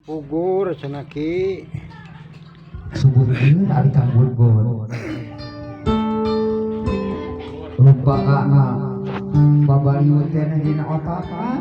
Pugur cenah Ki. Subutkeun ari kang Bogor. Rupakana babarieu teh dina otakan.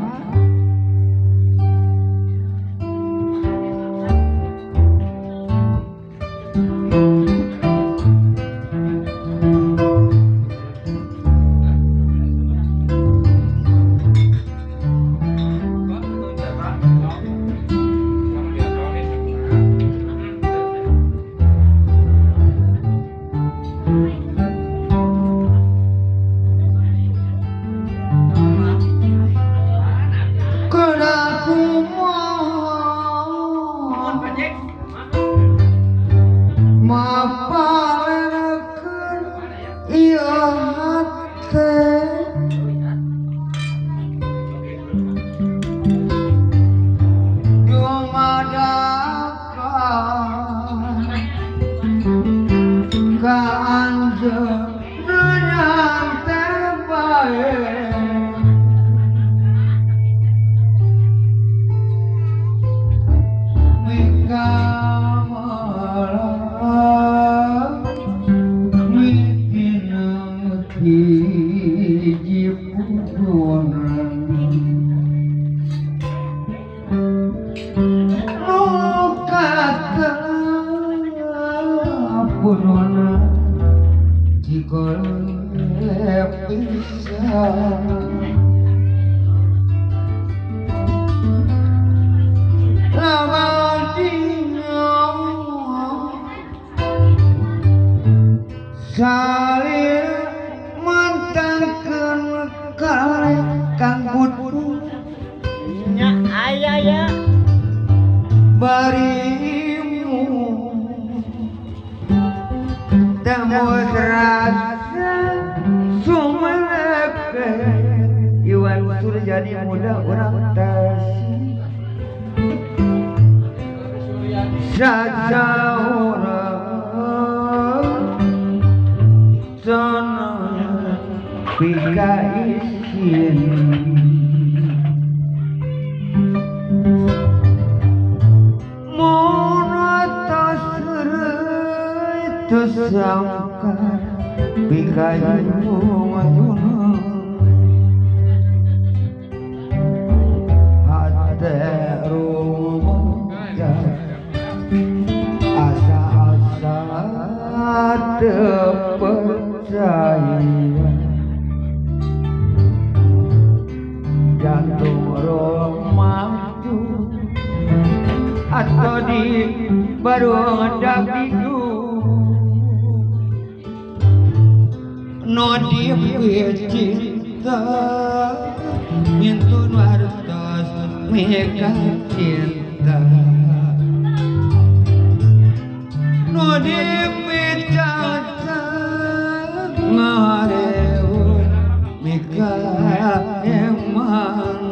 Salir mantangkeun kale kang budu Nya aya ya. barimu tembus rasa sumeleke Iwan Suryadi muda urang tasih sasaurang sono pika isin tersangka bikayu mayuna hati rumah asa-asa terpercaya jantung romantu atau di baru hendak didu no dipit cinta nyentun wartos mega cinta no dipit cinta ngareun mega emang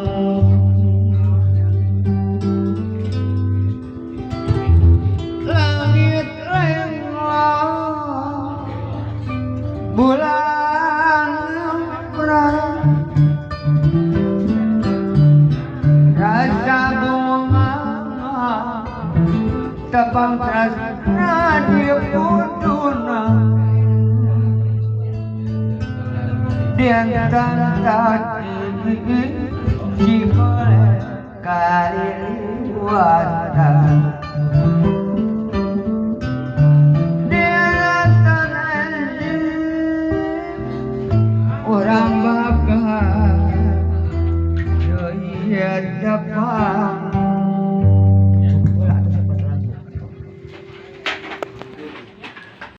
langit lenglang bulan rasa bunga tepang tresna di punduna di antara si boleh kali liwatan orang bakal dapat